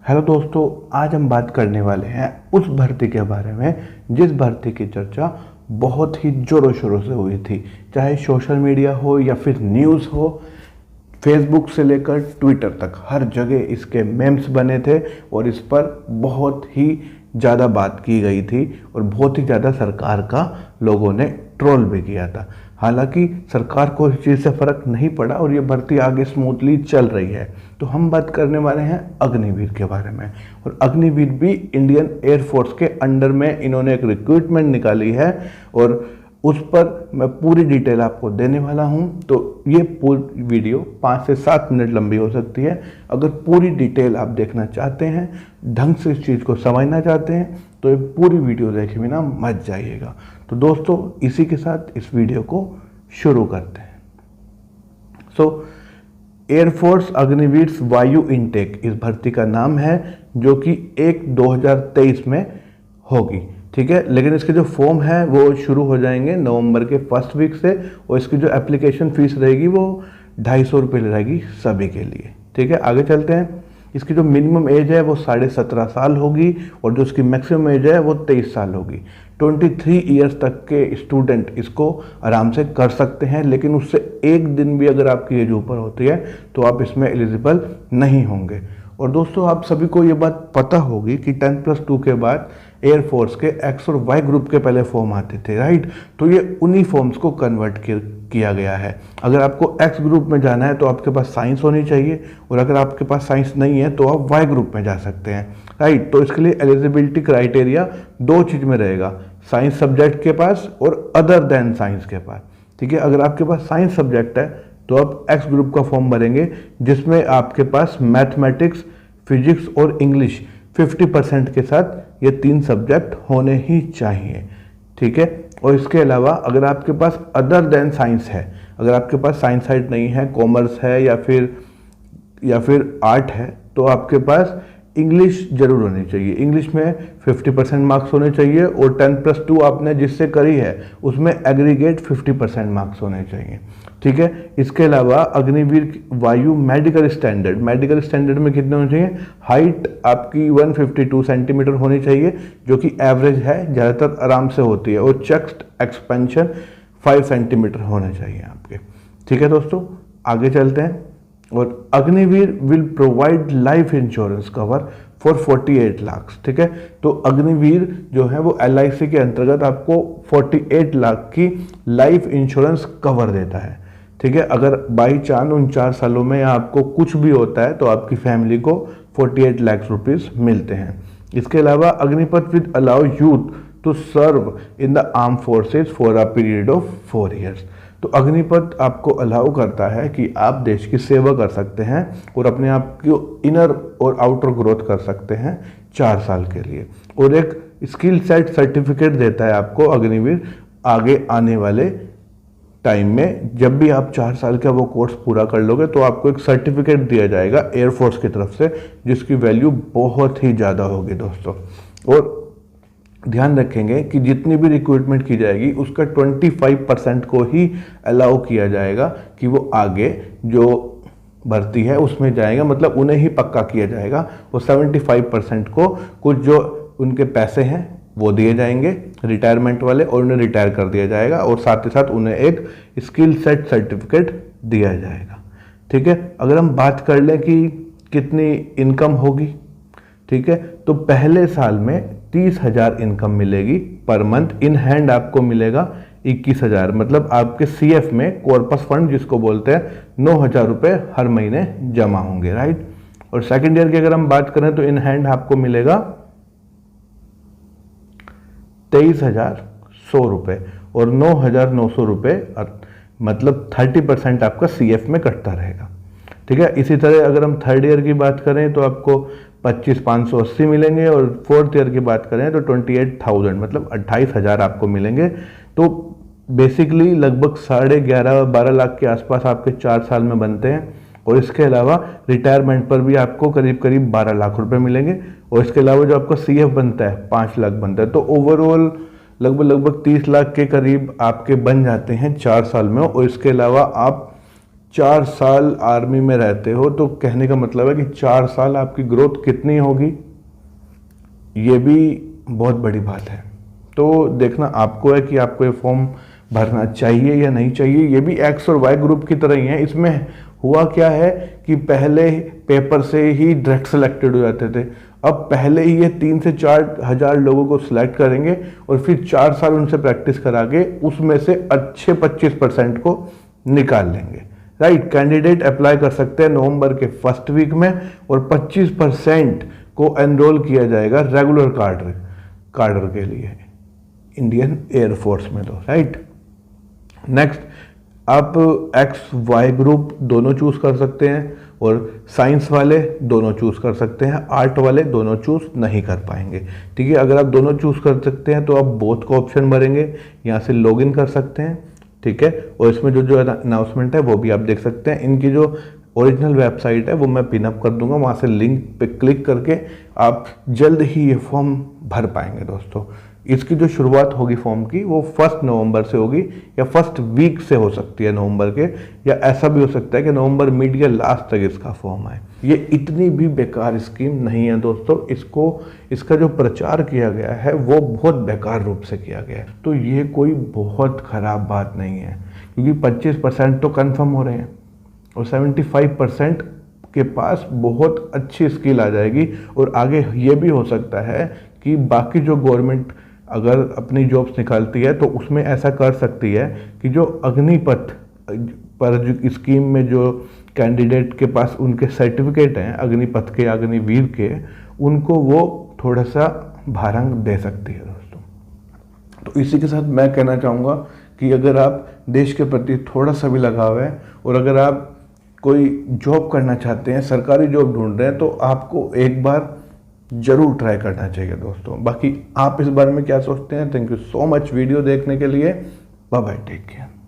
Hello दोस्तों, आज हम बात करने वाले हैं उस भर्ती के बारे में जिस भर्ती की चर्चा बहुत ही ज़ोरों शोरों से हुई थी। चाहे सोशल मीडिया हो या फिर न्यूज़ हो, फेसबुक से लेकर ट्विटर तक हर जगह इसके मेम्स बने थे और इस पर बहुत ही ज़्यादा बात की गई थी और बहुत ही ज़्यादा सरकार का लोगों ने ट्रोल भी किया था। हालांकि सरकार को इस चीज़ से फ़र्क नहीं पड़ा और ये भर्ती आगे स्मूथली चल रही है। तो हम बात करने वाले हैं अग्निवीर के बारे में। और अग्निवीर भी इंडियन एयरफोर्स के अंडर में इन्होंने एक रिक्रूटमेंट निकाली है और उस पर मैं पूरी डिटेल आपको देने वाला हूं। तो ये पूरी वीडियो 5 से 7 मिनट लंबी हो सकती है। अगर पूरी डिटेल आप देखना चाहते हैं, ढंग से इस चीज़ को समझना चाहते हैं, तो ये पूरी वीडियो देखे बिना मत जाइएगा। तो दोस्तों, इसी के साथ इस वीडियो को शुरू करते हैं। एयरफोर्स अग्निवीर वायु इनटेक इस भर्ती का नाम है, जो कि 1/2023 में होगी। ठीक है, लेकिन इसके जो फॉर्म है वो शुरू हो जाएंगे नवंबर के फर्स्ट वीक से और इसकी जो एप्लीकेशन फीस रहेगी वो 250 रुपये रहेगी सभी के लिए। ठीक है, आगे चलते हैं। इसकी जो मिनिमम एज है वो 17.5 साल होगी और जो इसकी मैक्सिमम एज है वो 23 साल होगी। 23 ईयर्स तक के स्टूडेंट इसको आराम से कर सकते हैं, लेकिन उससे एक दिन भी अगर आपकी एज ऊपर होती है तो आप इसमें एलिजिबल नहीं होंगे। और दोस्तों, आप सभी को ये बात पता होगी कि 10+2 के बाद एयरफोर्स के एक्स और वाई ग्रुप के पहले फॉर्म आते थे, राइट। तो ये उन्हीं फॉर्म्स को कन्वर्ट किया गया है। अगर आपको एक्स ग्रुप में जाना है तो आपके पास साइंस होनी चाहिए और अगर आपके पास साइंस नहीं है तो आप वाई ग्रुप में जा सकते हैं, राइट। तो इसके लिए एलिजिबिलिटी क्राइटेरिया 2 चीज़ में रहेगा, साइंस सब्जेक्ट के पास और अदर देन साइंस के पास। ठीक है, अगर आपके पास साइंस सब्जेक्ट है तो आप एक्स ग्रुप का फॉर्म भरेंगे, जिसमें आपके पास मैथमेटिक्स, फिजिक्स और इंग्लिश 50% के साथ ये 3 सब्जेक्ट होने ही चाहिए। ठीक है, और इसके अलावा अगर आपके पास अदर देन साइंस है, अगर आपके पास साइंस साइड नहीं है, कॉमर्स है या फिर आर्ट है, तो आपके पास इंग्लिश जरूर होनी चाहिए। इंग्लिश में 50% मार्क्स होने चाहिए और 10+2 आपने जिससे करी है उसमें एग्रीगेट 50% मार्क्स होने चाहिए। ठीक है, इसके अलावा अग्निवीर वायु मेडिकल स्टैंडर्ड में कितने होने चाहिए? हाइट आपकी 152 सेंटीमीटर होनी चाहिए, जो कि एवरेज है, ज़्यादातर आराम से होती है, और चेस्ट एक्सपेंशन 5 सेंटीमीटर होने चाहिए आपके। ठीक है दोस्तों, आगे चलते हैं। और Agniveer will provide life insurance cover for 48 lakh. ठीक है, तो अग्निवीर जो है वो LIC के अंतर्गत आपको 48 लाख की लाइफ इंश्योरेंस कवर देता है। ठीक है, अगर बाई चांस उन 4 सालों में आपको कुछ भी होता है तो आपकी फैमिली को 48 लाख रुपीस मिलते हैं। इसके अलावा Agnipath with allow youth to serve in the arm forces for a period of 4 years. तो अग्निपथ आपको अलाउ करता है कि आप देश की सेवा कर सकते हैं और अपने आप को इनर और आउटर ग्रोथ कर सकते हैं 4 साल के लिए। और एक स्किल सेट सर्टिफिकेट देता है आपको अग्निवीर आगे आने वाले टाइम में। जब भी आप 4 साल का वो कोर्स पूरा कर लोगे तो आपको एक सर्टिफिकेट दिया जाएगा एयरफोर्स की तरफ से, जिसकी वैल्यू बहुत ही ज़्यादा होगी दोस्तों। और ध्यान रखेंगे कि जितनी भी रिक्रूटमेंट की जाएगी उसका 25% को ही अलाउ किया जाएगा कि वो आगे जो भर्ती है उसमें जाएगा, मतलब उन्हें ही पक्का किया जाएगा। वो 75% को कुछ जो उनके पैसे हैं वो दिए जाएंगे रिटायरमेंट वाले, और उन्हें रिटायर कर दिया जाएगा, और साथ ही साथ उन्हें एक स्किल सेट सर्टिफिकेट दिया जाएगा। ठीक है, अगर हम बात कर लें कि कितनी इनकम होगी, ठीक है, तो पहले साल में 30,000 इनकम मिलेगी पर मंथ। इन हैंड आपको मिलेगा 21,000, मतलब आपके CF में कॉर्पस फंड जिसको बोलते हैं 9,000 रुपये हर महीने जमा होंगे, राइट। और सेकेंड ईयर की अगर हम बात करें तो इन हैंड आपको मिलेगा 23,100 रुपये और 9,900 रुपये, मतलब 30% आपका CF में कटता रहेगा। ठीक है, इसी तरह अगर हम थर्ड ईयर की बात करें तो आपको 25,580 मिलेंगे और फोर्थ ईयर की बात करें तो 28,000, मतलब 28,000 आपको मिलेंगे। तो बेसिकली लगभग 11.5-12 लाख के आसपास आपके 4 साल में बनते हैं। और इसके अलावा रिटायरमेंट पर भी आपको करीब करीब 12 लाख रुपए मिलेंगे, और इसके अलावा जो आपका CF बनता है 5 लाख बनता है। तो ओवरऑल लगभग 30 लाख के करीब आपके बन जाते हैं 4 साल में। और इसके अलावा आप 4 साल आर्मी में रहते हो, तो कहने का मतलब है कि 4 साल आपकी ग्रोथ कितनी होगी, ये भी बहुत बड़ी बात है। तो देखना आपको है कि आपको ये फॉर्म भरना चाहिए या नहीं चाहिए। ये भी एक्स और वाई ग्रुप की तरह ही है। इसमें हुआ क्या है कि पहले पेपर से ही डायरेक्ट सिलेक्टेड हो जाते थे, अब पहले ही ये 3 से 4 हज़ार लोगों को सिलेक्ट करेंगे और फिर 4 साल उनसे प्रैक्टिस करा के उसमें से अच्छे 25% को निकाल लेंगे। राइट, कैंडिडेट अप्लाई कर सकते हैं नवंबर के फर्स्ट वीक में और 25% को एनरोल किया जाएगा रेगुलर कार्डर के लिए इंडियन एयरफोर्स में। तो राइट, नेक्स्ट आप एक्स वाई ग्रुप दोनों चूज कर सकते हैं और साइंस वाले दोनों चूज कर सकते हैं, आर्ट वाले दोनों चूज नहीं कर पाएंगे। ठीक है, अगर आप दोनों चूज कर सकते हैं तो आप बोथ का ऑप्शन भरेंगे, यहाँ से लॉगिन कर सकते हैं। ठीक है, और इसमें जो अनाउंसमेंट है वो भी आप देख सकते हैं। इनकी जो ओरिजिनल वेबसाइट है वो मैं पिनअप कर दूंगा, वहाँ से लिंक पे क्लिक करके आप जल्द ही ये फॉर्म भर पाएंगे दोस्तों। इसकी जो शुरुआत होगी फॉर्म की वो 1 नवंबर से होगी या फर्स्ट वीक से हो सकती है नवंबर के, या ऐसा भी हो सकता है कि नवंबर मिड या लास्ट तक इसका फॉर्म आए। ये इतनी भी बेकार स्कीम नहीं है दोस्तों, इसका जो प्रचार किया गया है वो बहुत बेकार रूप से किया गया है। तो ये कोई बहुत ख़राब बात नहीं है, क्योंकि 25% तो कन्फर्म हो रहे हैं और 75% के पास बहुत अच्छी स्किल आ जाएगी। और आगे ये भी हो सकता है कि बाकी जो गवर्नमेंट अगर अपनी जॉब्स निकालती है तो उसमें ऐसा कर सकती है कि जो अग्निपथ पर जो स्कीम में जो कैंडिडेट के पास उनके सर्टिफिकेट हैं अग्निपथ के, अग्निवीर के, उनको वो थोड़ा सा भारंग दे सकती है दोस्तों। तो इसी के साथ मैं कहना चाहूँगा कि अगर आप देश के प्रति थोड़ा सा भी लगाव है और अगर आप कोई जॉब करना चाहते हैं, सरकारी जॉब ढूंढ रहे हैं, तो आपको एक बार जरूर ट्राई करना चाहिए दोस्तों। बाकी आप इस बारे में क्या सोचते हैं? Thank you so much video देखने के लिए। Bye bye, take care.